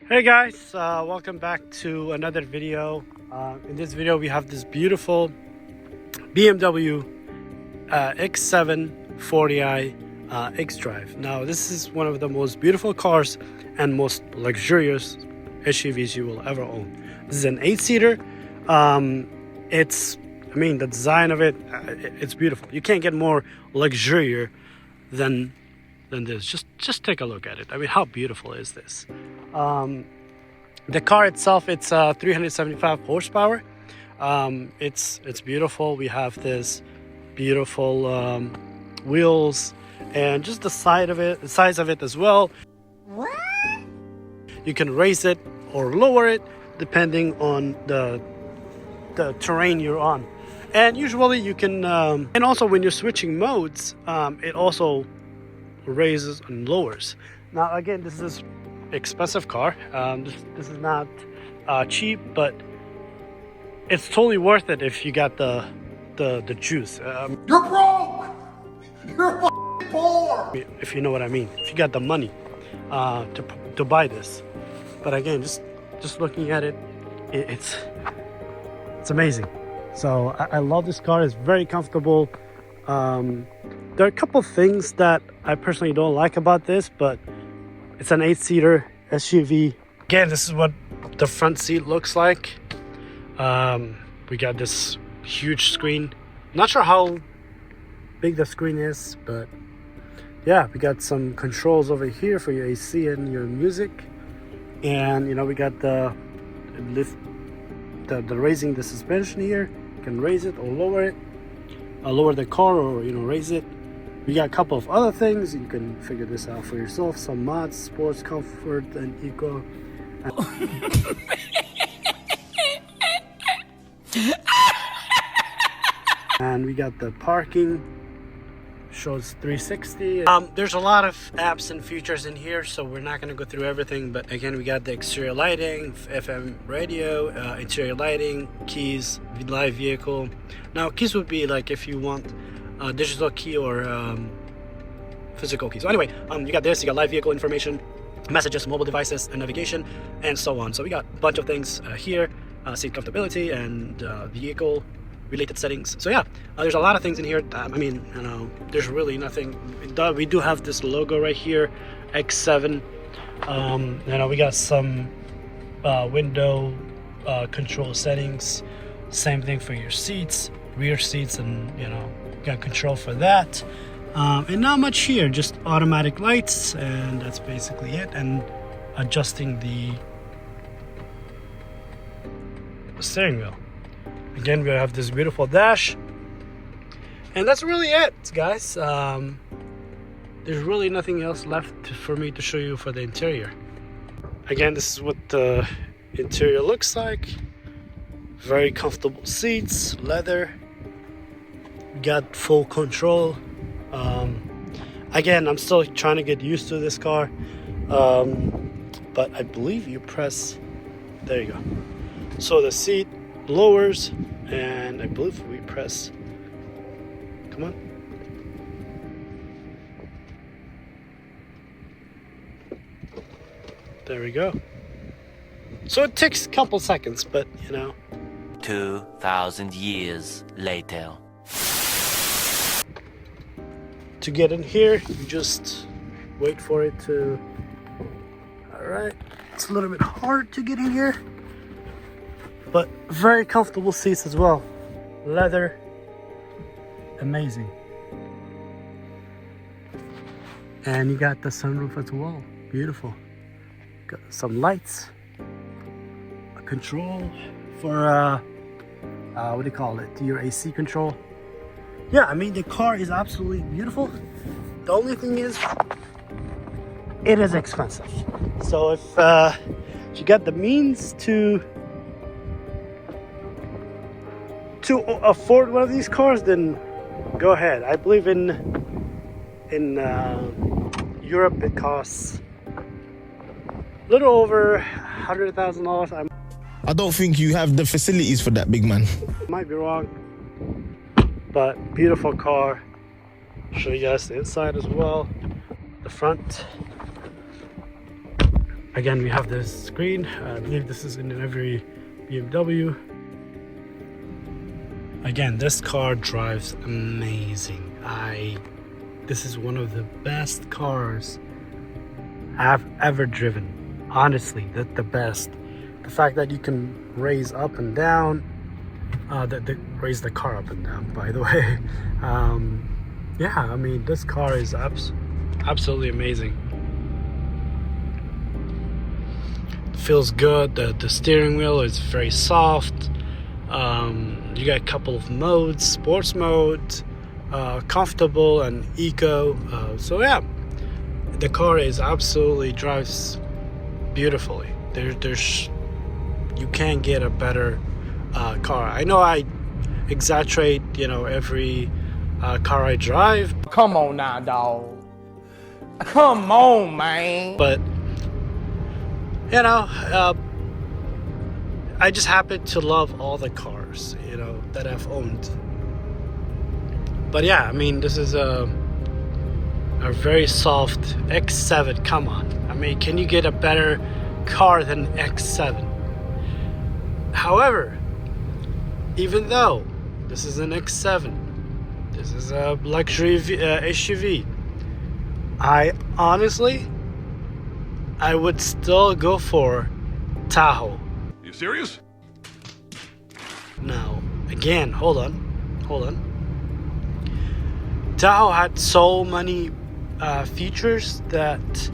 Hey guys, welcome back to another video. In this video we have this beautiful BMW X7 40i X-Drive. Now this is one of the most beautiful cars and most luxurious SUVs you will ever own. This is an 8-seater. The design of it, it's beautiful. You can't get more luxurious than this. Just take a look at it. I mean, how beautiful is this? The car itself, it's 375 horsepower. It's beautiful. We have this beautiful wheels and just the size of it as well. What? You can raise it or lower it depending on the terrain you're on. And usually you can, and also when you're switching modes, it also raises and lowers. Now again, this is expensive car. This is not cheap, but it's totally worth it if you got the juice. You're broke. You're poor. If you know what I mean. If you got the money to buy this. But again, just looking at it, it's amazing. So I love this car. It's very comfortable. There are a couple of things that I personally don't like about this, but it's an 8-seater SUV. Again, this is what the front seat looks like. We got this huge screen. Not sure how big the screen is, but yeah, we got some controls over here for your AC and your music. And we got the raising the suspension here. You can raise it or lower it. Lower the car or raise it. We got a couple of other things. You can figure this out for yourself. Some mods, sports, comfort, and eco. And we got the parking. Shows 360. There's a lot of apps and features in here, so we're not going to go through everything. But again, we got the exterior lighting, FM radio, interior lighting, keys, live vehicle. Now, keys would be like if you want a digital key or physical key. So anyway, you got this. You got live vehicle information, messages, mobile devices, and navigation, and so on. So we got a bunch of things here. Seat comfortability and vehicle related settings. So yeah, there's a lot of things in here. There's really nothing. We do have this logo right here, X7. We got some window control settings. Same thing for your seats, rear seats, and got control for that. And not much here, just automatic lights, and that's basically it. And adjusting the steering wheel. Again, we have this beautiful dash, and that's really it, guys. There's really nothing else left for me to show you for the interior. Again, this is what the interior looks like. Very comfortable seats, leather. We got full control. Again, I'm still trying to get used to this car, but I believe you press. There you go. So the seat lowers, and I believe we press. Come on. There we go. So it takes a couple seconds, but 2,000 years later. To get in here, you just wait for it to. Alright, it's a little bit hard to get in here, but very comfortable seats as well. Leather, amazing. And you got the sunroof as well, beautiful. Got some lights, a control for what do you call it? Your AC control. Yeah, the car is absolutely beautiful. The only thing is, it is expensive. So if you got the means to afford one of these cars, then go ahead. I believe in Europe it costs a little over $100,000. I don't think you have the facilities for that, big man. Might be wrong, but beautiful car. Show you guys the inside as well. The front. Again, we have this screen. I believe this is in every BMW. Again, this car drives amazing. This is one of the best cars I've ever driven. Honestly, that's the best. The fact that you can raise up and down, raise the car up and down, by the way. Yeah, I mean, this car is absolutely amazing. It feels good. The steering wheel is very soft. You got a couple of modes: sports mode, comfortable, and eco. So yeah, the car is absolutely drives beautifully. There's you can't get a better car. I know I exaggerate, every car I drive. Come on now, dog. Come on, man. But I just happen to love all the cars, that I've owned. But yeah, I mean, this is a very soft X7. Come on, I mean, can you get a better car than X7? However, even though this is an X7, this is a luxury SUV, I would still go for Tahoe. You serious? Now, again, hold on. Tahoe had so many features that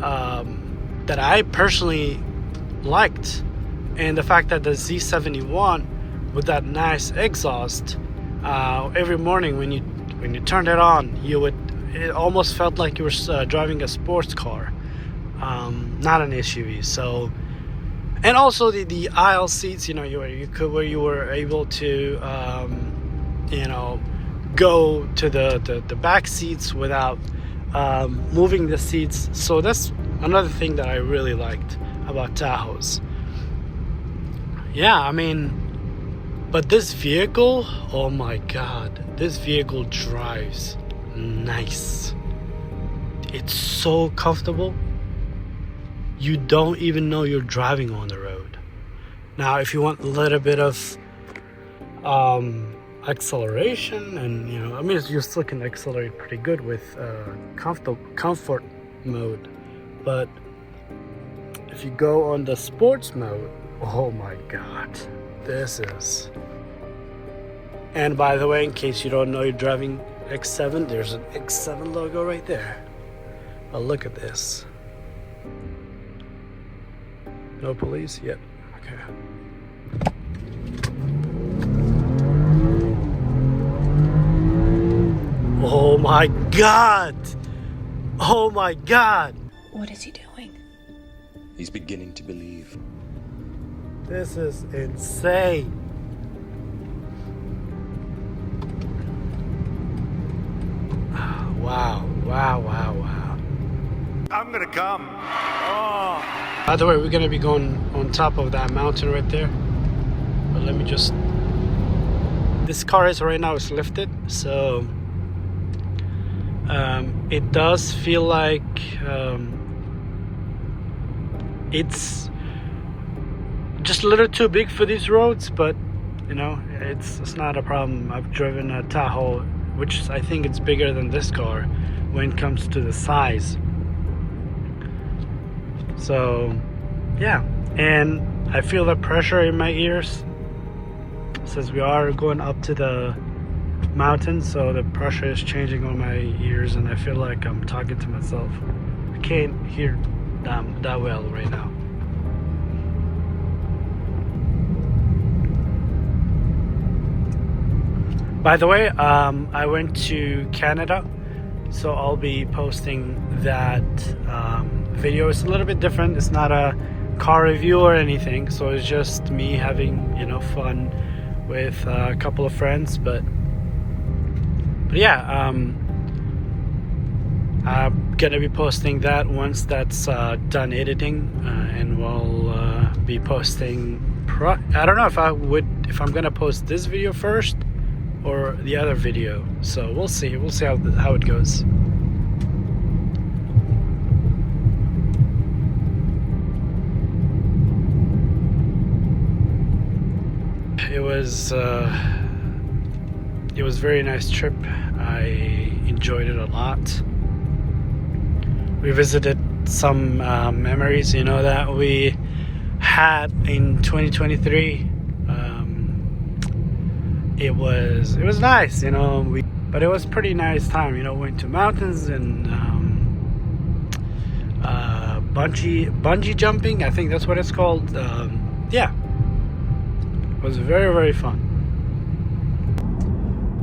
I personally liked, and the fact that the Z71 with that nice exhaust, every morning when you turned it on, it almost felt like you were driving a sports car, not an SUV. So, and also the aisle seats, where you were able to go to the back seats without moving the seats. So that's another thing that I really liked about Tahoes. Yeah, I mean, but this vehicle, oh my god, this vehicle drives nice. It's so comfortable. You don't even know you're driving on the road. Now, if you want a little bit of acceleration, and you still can accelerate pretty good with comfort mode. But if you go on the sports mode, oh my god, this is. And by the way, in case you don't know you're driving X7, there's an X7 logo right there. But look at this. No police? Yep. Okay. Oh my god! Oh my god! What is he doing? He's beginning to believe. This is insane. Wow. I'm gonna come. Oh. By the way, we're gonna be going on top of that mountain right there. But let me just. This car is right now is lifted, so it does feel like it's just a little too big for these roads, but it's not a problem. I've driven a Tahoe, which I think it's bigger than this car when it comes to the size. So yeah, and I feel the pressure in my ears since we are going up to the mountain, so the pressure is changing on my ears, and I feel like I'm talking to myself. I can't hear that well right now. By the way, I went to Canada, so I'll be posting that video. It's a little bit different. It's not a car review or anything, so it's just me having fun with a couple of friends. But yeah, I'm gonna be posting that once that's done editing, and we'll be posting. I don't know if I'm gonna post this video first or the other video, so we'll see how it goes. was a very nice trip. I enjoyed it a lot. We visited some memories, you know, that we had in 2023. It was nice, you know. But it was pretty nice time, you know. Went to mountains and bungee jumping. I think that's what it's called. Yeah, it was very, very fun.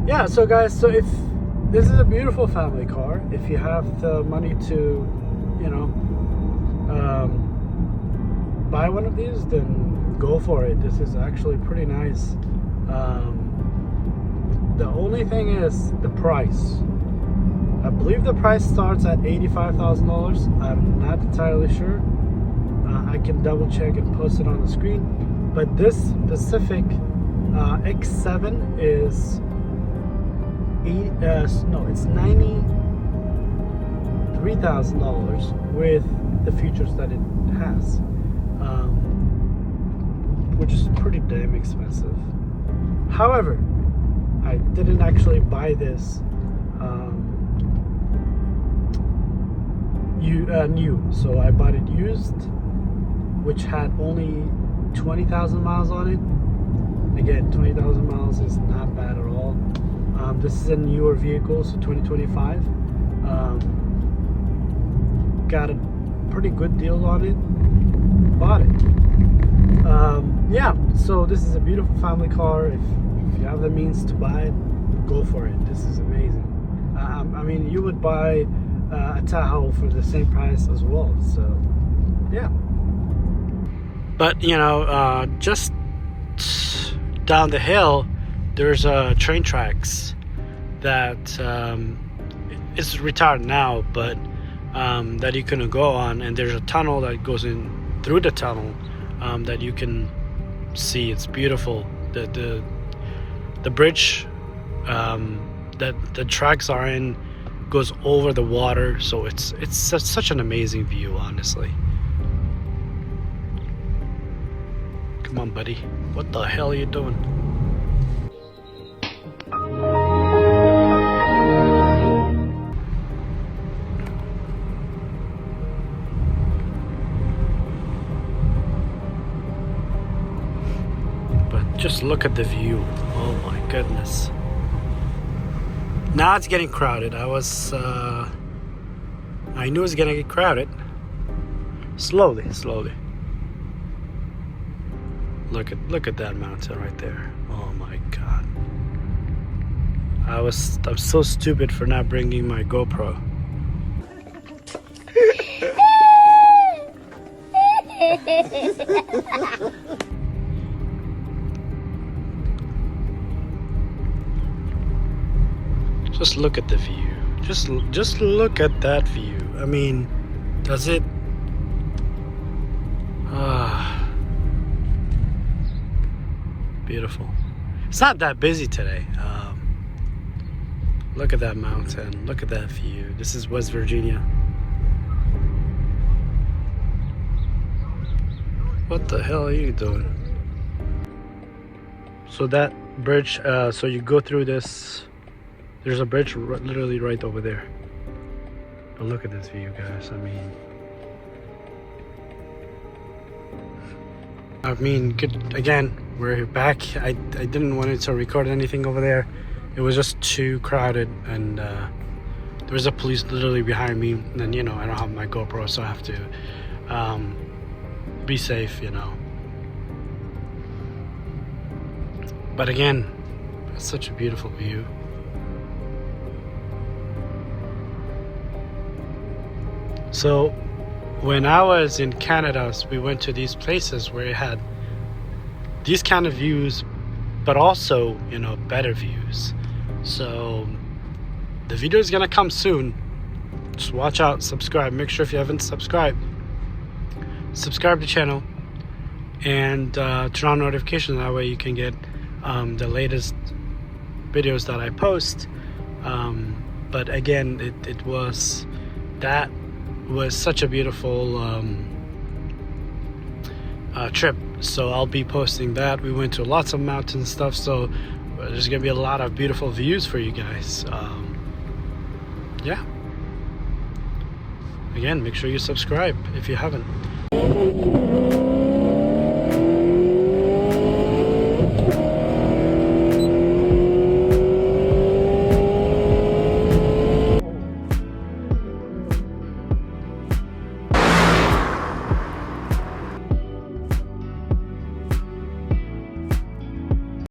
Yeah, so guys, so if this is a beautiful family car, if you have the money to, you know, buy one of these, then go for it. This is actually pretty nice. The only thing is the price. I believe the price starts at $85,000. I'm not entirely sure. I can double check and post it on the screen. But this specific X7 is it's $93,000 with the features that it has, which is pretty damn expensive. However, I didn't actually buy this new, so I bought it used, which had only 20,000 miles on it. Again, 20,000 miles is not bad at all. This is a newer vehicle, so 2025. Got a pretty good deal on it. Bought it. Yeah, so this is a beautiful family car. If you have the means to buy it, go for it. This is amazing. I mean, you would buy a Tahoe for the same price as well. So, yeah. But you know, just down the hill, there's train tracks that it's retired now, but that you can go on, and there's a tunnel that goes in through the tunnel that you can see. It's beautiful. The bridge that the tracks are in goes over the water, so it's such an amazing view, honestly. Come on, buddy. What the hell are you doing? But just look at the view. Oh my goodness. Now it's getting crowded. I knew it was gonna get crowded. Slowly. Look at that mountain right there. Oh my god. I'm so stupid for not bringing my GoPro. Just look at the view. Just look at that view. I mean, does it? Beautiful. It's not that busy today. Look at that mountain. Look at that view. This is West Virginia. What the hell are you doing? So that bridge, so you go through this. There's a bridge literally right over there. But look at this view, guys. I mean, good. Again, we're back. I didn't want to record anything over there. It was just too crowded, and there was a police literally behind me. And you know, I don't have my GoPro, so I have to be safe, you know. But again, it's such a beautiful view. So when I was in Canada, we went to these places where it had these kind of views, but also, you know, better views. So the video is gonna come soon. Just watch out, subscribe. Make sure if you haven't subscribed, subscribe to the channel and turn on notifications. That way you can get the latest videos that I post. But again, it was such a beautiful trip. so I'll be posting that. We went to lots of mountain stuff, so there's gonna be a lot of beautiful views for you guys. Yeah, again, make sure you subscribe if you haven't.